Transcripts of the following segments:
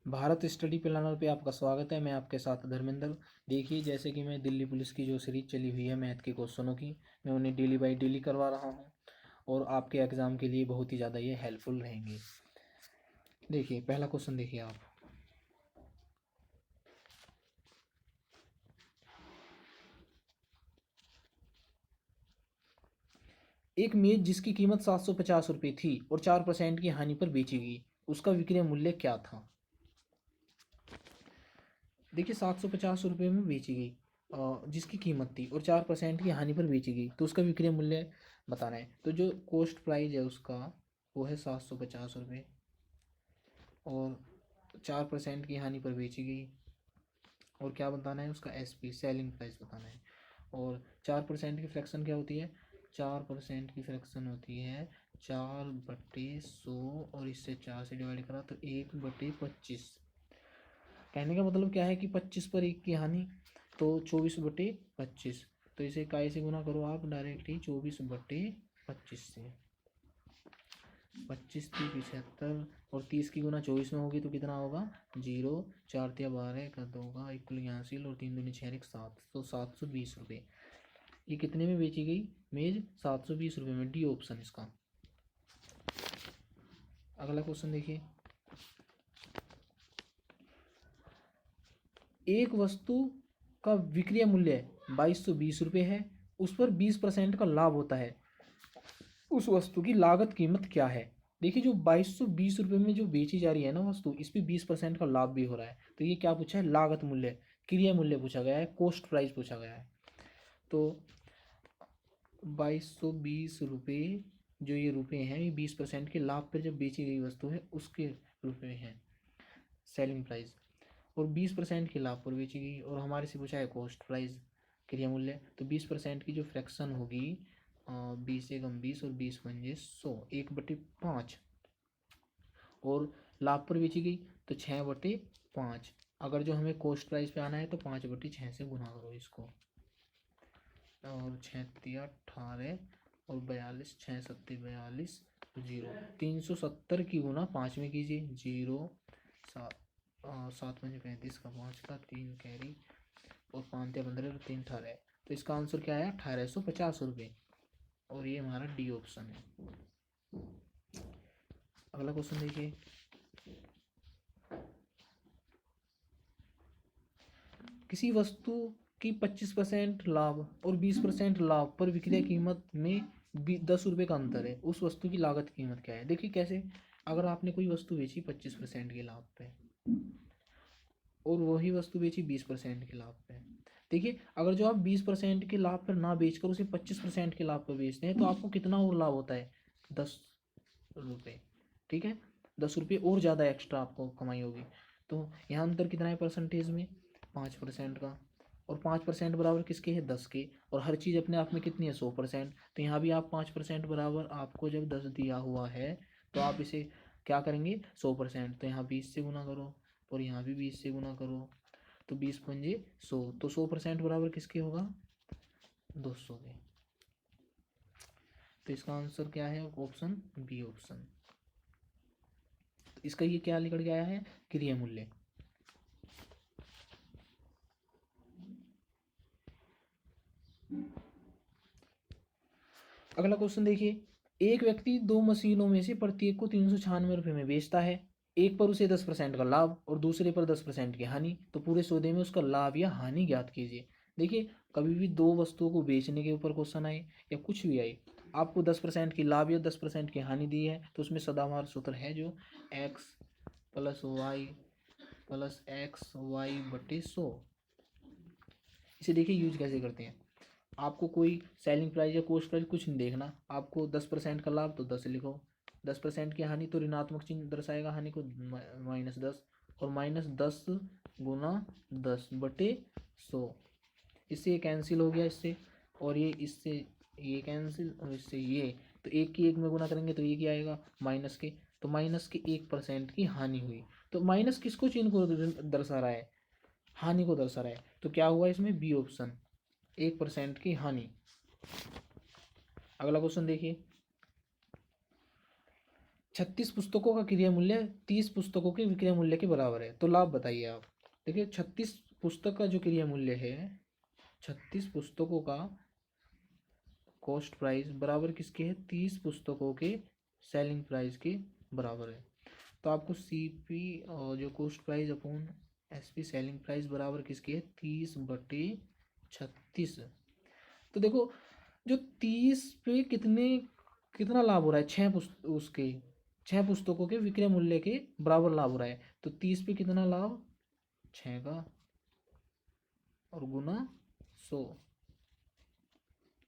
Bharat study planner पे आपका स्वागत है। मैं आपके साथ धर्मेंद्र। देखिए, जैसे कि मैं दिल्ली पुलिस की जो सीरीज चली हुई है मैथ के क्वेश्चनों की, मैं उन्हें डेली बाई डेली करवा रहा हूँ और आपके एग्ज़ाम के लिए बहुत ही ज़्यादा ये हेल्पफुल रहेंगे। देखिए, पहला क्वेश्चन देखिए आप। एक मेज जिसकी कीमत 750 रुपये थी और 4% की हानि पर बेची गई, उसका विक्रय मूल्य क्या था? देखिए, 750 रुपये में बेची गई जिसकी कीमत थी और 4% की हानि पर बेची गई, तो उसका विक्रय मूल्य बताना है। तो जो कॉस्ट प्राइस है उसका वो है 750 रुपये और 4% की हानि पर बेची गई, और क्या बताना है उसका SP सेलिंग प्राइस बताना है। और 4% की फ्रैक्शन क्या होती है? 4% की फ्रैक्शन होती है 4/100 और इससे 4 से डिवाइड करा तो 1/25। कहने का मतलब क्या है कि 25 पर 1 की हानि, तो 24/25। तो इसे काय से गुना करो आप डायरेक्टली 24/25 से। 25 3 75 और 30 की गुना 24 में होगी तो कितना होगा? 0। 4 तिया 12 का 2 का इक्वल 81 और 3 दूनी 6 7, तो 720 रुपये। ये कितने में बेची गई मेज? 720 रुपये में। डी ऑप्शन इसका। अगला क्वेश्चन देखिए। एक वस्तु का विक्रय मूल्य 2220 रुपये है, उस पर 20% का लाभ होता है, उस वस्तु की लागत कीमत क्या है? देखिए, जो 2220 रुपये में जो बेची जा रही है ना वस्तु, इस पर 20% का लाभ भी हो रहा है, तो ये क्या पूछा है? लागत मूल्य, क्रय मूल्य पूछा गया है, कॉस्ट प्राइस पूछा गया है। तो 2220 रुपये जो ये रुपये हैं, ये 20% के लाभ पर जब बेची गई वस्तु है उसके रुपये हैं, सेलिंग प्राइस। और 20% के लाभ पर बेची गई, और हमारे से पूछा है कॉस्ट प्राइस, क्रिया मूल्य। तो 20% की जो फ्रैक्शन होगी 20 एकम 20 और 20 पंजे 100, 1/5। और लाभ पर बेची गई तो 6/5। अगर जो हमें कॉस्ट प्राइस पे आना है तो 5/6 से गुना करो इसको, और 6 तिया 18 और 42, 6 सत्ती 42, 0। 370 की गुना 5 में कीजिए, 0 7 7 5 35 का 5 का 3 कैरी और 5 तिया 15 और 3 18। तो इसका आंसर क्या है? 1850 रुपये, और ये हमारा डी ऑप्शन है। अगला क्वेश्चन देखिए। किसी वस्तु की 25% लाभ और 20% लाभ पर विक्रय कीमत में 10 रुपये का अंतर है, उस वस्तु की लागत कीमत क्या है? देखिए कैसे, अगर आपने कोई वस्तु बेची 25% के लाभ पे और वही वस्तु बेची 20% के लाभ पे, देखिए अगर जो आप 20% के लाभ पर ना बेचकर उसे 25% के लाभ पर बेचते हैं तो आपको कितना और लाभ होता है? 10 रुपये। ठीक है, 10 रुपये और ज़्यादा एक्स्ट्रा आपको कमाई होगी। तो यहाँ अंतर कितना है परसेंटेज में? 5% का। और 5% बराबर किसके है? 10 के। और हर चीज़ अपने आप में कितनी है? 100%। तो यहाँ भी आप 5% बराबर, आपको जब 10 दिया हुआ है तो आप इसे क्या करेंगे? 100%। तो यहाँ 20 से गुना करो और यहाँ भी 20 से गुना करो, तो 20 पंजे 100, तो 100% बराबर किसके होगा? 200 के। तो इसका आंसर क्या है? Option B option. तो इसका ये क्या निकल के आया है? क्रिया मूल्य। अगला क्वेश्चन देखिए। एक व्यक्ति दो मशीनों में से प्रत्येक को 396 रुपये में बेचता है, एक पर उसे 10% का लाभ और दूसरे पर 10% की हानि, तो पूरे सौदे में उसका लाभ या हानि ज्ञात कीजिए। देखिए, कभी भी दो वस्तुओं को बेचने के ऊपर क्वेश्चन आए या कुछ भी आए, आपको 10% की लाभ या 10% की हानि दी है, तो उसमें सदाबहार सूत्र है जो x + y+xy/100। इसे देखिए यूज कैसे करते हैं। आपको कोई सेलिंग प्राइस या कॉस्ट प्राइस कुछ नहीं देखना, आपको 10% का लाभ तो 10 लिखो, 10% की हानि तो ऋणात्मक चिन्ह दर्शाएगा हानि को, -10, और -10 गुना 10/100। इससे ये कैंसिल हो गया, इससे और ये, इससे ये कैंसिल और इससे ये, तो एक की एक में गुना करेंगे तो ये क्या आएगा? माइनस के, तो माइनस के 1% की हानि हुई। तो माइनस किसको चिन्ह को दर्शा रहा है? हानि को दर्शा रहा है। तो क्या हुआ इसमें? बी ऑप्शन, 1% की हानि। अगला क्वेश्चन देखिए। 36 पुस्तकों का क्रिया मूल्य 30 पुस्तकों के विक्रय मूल्य के बराबर है, तो लाभ बताइए आप। देखिए 36 पुस्तक का जो क्रिया मूल्य है, 36 पुस्तकों का कॉस्ट प्राइस बराबर किसके है, 30 पुस्तकों के सेलिंग प्राइस के बराबर है। तो आपको सीपी और जो cost price upon SP selling price बराबर किसके है, 30/36। तो देखो जो 30 पे कितना लाभ हो रहा है, उसके 6 पुस्तकों के विक्रय मूल्य के बराबर लाभ हो रहा है। तो 30 पे कितना लाभ, 6 का, और गुना 100,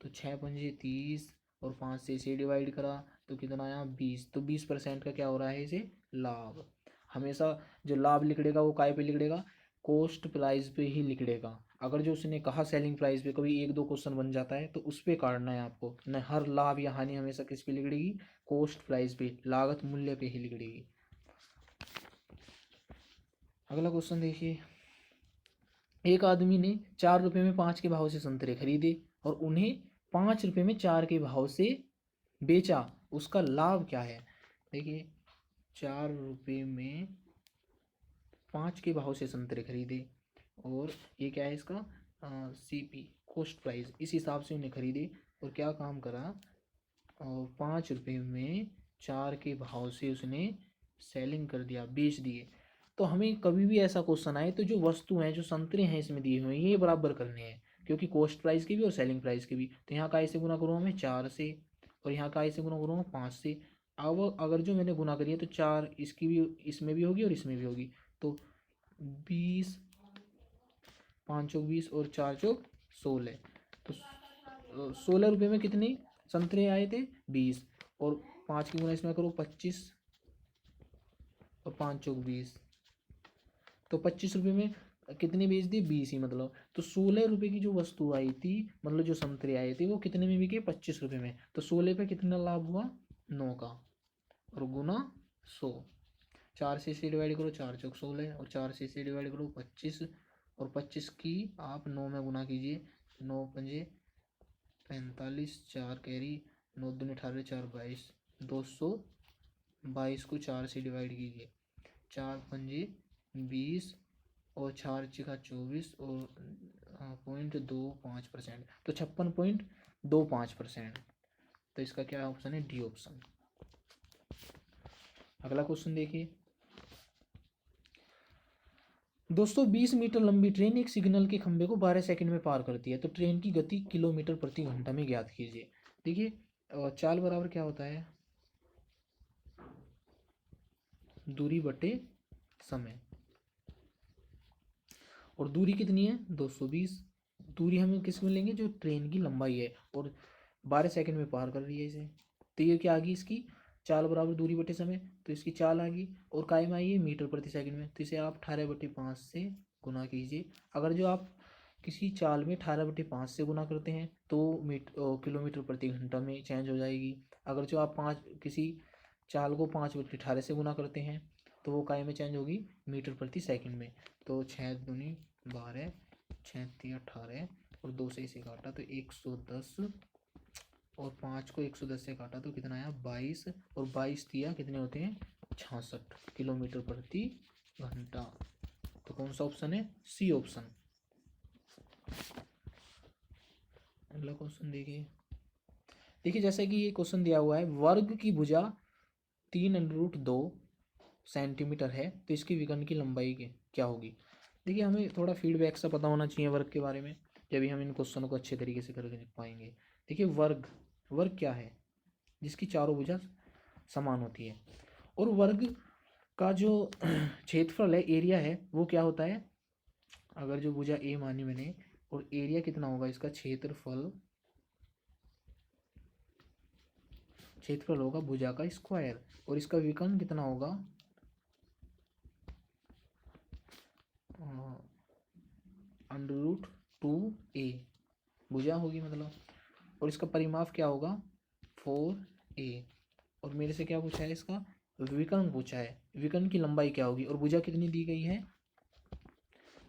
तो 6×5 = 30 और 5 से इसे डिवाइड करा तो कितना आया, 20। तो 20% का क्या हो रहा है इसे, लाभ। हमेशा जो लाभ लिखड़ेगा वो काय पे लिखड़ेगा, कॉस्ट प्राइस पे ही लिखड़ेगा। अगर जो उसने कहा सेलिंग प्राइस पे, कभी 1-2 क्वेश्चन बन जाता है तो उस पे काटना है आपको, न हर लाभ या हानि हमेशा किस पे लिखड़ेगी, कॉस्ट प्राइस पे, लागत मूल्य पे ही लिखड़ेगी। अगला क्वेश्चन देखिए, एक आदमी ने 4 रुपये में 5 के भाव से संतरे खरीदे और उन्हें 5 रुपये में 4 के भाव से बेचा, उसका लाभ क्या है। देखिए 4 रुपये में 5 के भाव से संतरे खरीदे, और ये क्या है इसका, सीपी कॉस्ट प्राइस, इस हिसाब से उन्हें खरीदे और क्या काम करा, और 5 रुपये में 4 के भाव से उसने सेलिंग कर दिया, बेच दिए। तो हमें कभी भी ऐसा क्वेश्चन आए तो जो वस्तु हैं, जो संतरे हैं इसमें दिए हुए हैं, ये बराबर करने हैं, क्योंकि कॉस्ट प्राइस की भी और सेलिंग प्राइस की भी। तो यहाँ का ऐसे गुना करूँगा मैं 4 से, और यहाँ का ऐसे गुना करूँगा 5 से। अब अगर जो मैंने गुना करी है तो 4 इसकी भी, इसमें भी होगी और इसमें भी होगी, तो 20, 5 चौक 20 और 4 चौक 16। तो 16 रुपये में कितने संतरे आए थे, 20, और 5 की गुना इसमें करो 25, और 5 चौक 20, तो 25 रुपये में कितने बेच दिए, 20 ही, मतलब तो 16 रुपये की जो वस्तु आई थी, मतलब जो संतरे आए थे वो कितने में बिके, 25 रुपये में। तो 16 पे कितना लाभ हुआ, 9 का, और गुना 100। 4 से इसे डिवाइड करो, 4 चौक 16, और 4 से इसे डिवाइड करो 25, और 25 की आप 9 में गुना कीजिए, 9×5 = 45, 4 कैरी, 9×2 = 18, 4 22, 222 को 4 से डिवाइड कीजिए, 4×5 = 20, और 4×6 = 24, और 0.25%, तो 56.25%। तो इसका क्या ऑप्शन है, डी ऑप्शन। अगला क्वेश्चन देखिए, 220 मीटर लंबी ट्रेन एक सिग्नल के खंभे को 12 सेकंड में पार करती है, तो ट्रेन की गति किलोमीटर प्रति घंटा में ज्ञात कीजिए। देखिए चाल बराबर क्या होता है, दूरी बटे समय, और दूरी कितनी है, 220। दूरी हमें किस में लेंगे, जो ट्रेन की लंबाई है, और 12 सेकंड में पार कर रही है इसे। तो ये क्या आ गई इसकी, चाल बराबर दूरी बटे समय, तो इसकी चाल आ गई, और काय में आई है, मीटर प्रति सेकंड में, तो इसे आप 18/5 से गुना कीजिए। अगर जो आप किसी चाल में 18/5 से गुना करते हैं तो किलोमीटर प्रति घंटा में चेंज हो जाएगी। अगर जो आप किसी चाल को 5/18 से गुना करते हैं तो वो काय में चेंज होगी, मीटर प्रति सेकंड में। तो 6×2 = 12, 6×3 = 18, और 2 से इसे काटा तो 110, और 5 को 110 से काटा तो कितना आया, 22, और 22×3 कितने होते हैं, 66 किलोमीटर प्रति घंटा। तो कौन सा ऑप्शन है, सी ऑप्शन। अगला क्वेश्चन देखिए, जैसे कि ये क्वेश्चन दिया हुआ है, वर्ग की भुजा 3√2 सेंटीमीटर है, तो इसकी विकर्ण की लंबाई क्या होगी। देखिए हमें थोड़ा फीडबैक सा पता होना चाहिए वर्ग के बारे में, जब हम इन क्वेश्चनों को अच्छे तरीके से कर पाएंगे। देखिए वर्ग क्या है, जिसकी चारों भुजा समान होती है, और वर्ग का जो क्षेत्रफल है, एरिया है, वो क्या होता है, अगर जो भुजा ए मानी मैंने, और एरिया कितना होगा इसका, क्षेत्रफल होगा भुजा का स्क्वायर, और इसका विकर्ण कितना होगा, √2a भुजा होगी मतलब, और इसका परिमाप क्या होगा, 4a। और मेरे से क्या पूछा है, इसका विकर्ण पूछा है, विकर्ण की लंबाई क्या होगी, और भुजा कितनी दी गई है,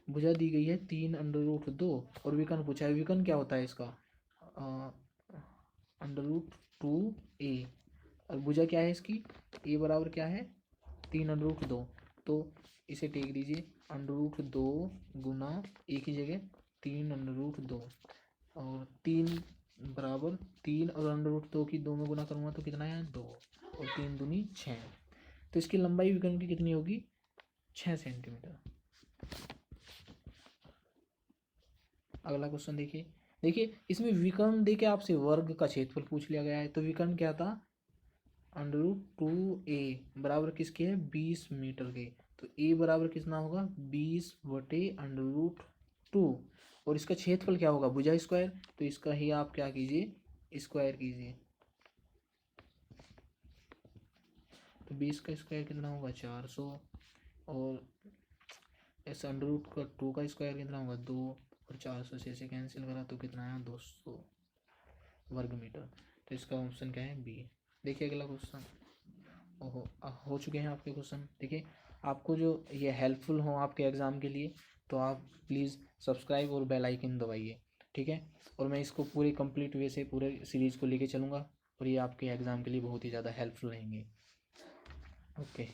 भुजा दी गई है 3√2, और विकर्ण पूछा है, विकर्ण क्या होता है इसका, √2a। और भुजा क्या है इसकी, ए बराबर क्या है 3√2। तो इसे टेक दीजिए √2 गुना ए की जगह 3√2 और 3 बराबर 3 और √2 की 2 में गुना करूँगा तो कितना है 2 और 3 दूनी 6। तो इसकी लंबाई विकर्ण की कितनी होगी 6 सेंटीमीटर। अगला क्वेश्चन देखिए, देखिए इसमें विकर्ण देके आपसे वर्ग का क्षेत्रफल पूछ लिया गया है। तो विकर्ण क्या था √2a बराबर किसके है 20 मीटर के। तो a बराबर कितना होगा 20/√2 और इसका क्षेत्रफल क्या होगा भुजा स्क्वायर। तो इसका ही आप क्या कीजिए स्क्वायर कीजिए। तो 20 का स्क्वायर कितना होगा 400 और ऐसा √2 का स्क्वायर कितना होगा 2 और 400 से इसे कैंसिल करा तो कितना आया 200 वर्ग मीटर। तो इसका ऑप्शन क्या है बी। देखिए अगला क्वेश्चन हो चुके हैं आपके क्वेश्चन। देखिए आपको जो ये हेल्पफुल हो आपके एग्ज़ाम के लिए तो आप प्लीज़ सब्सक्राइब और बेल आइकन दबाइए, ठीक है। और मैं इसको पूरे कंप्लीट वे से पूरे सीरीज़ को लेके चलूँगा और ये आपके एग्ज़ाम के लिए बहुत ही ज़्यादा हेल्पफुल रहेंगे। ओके।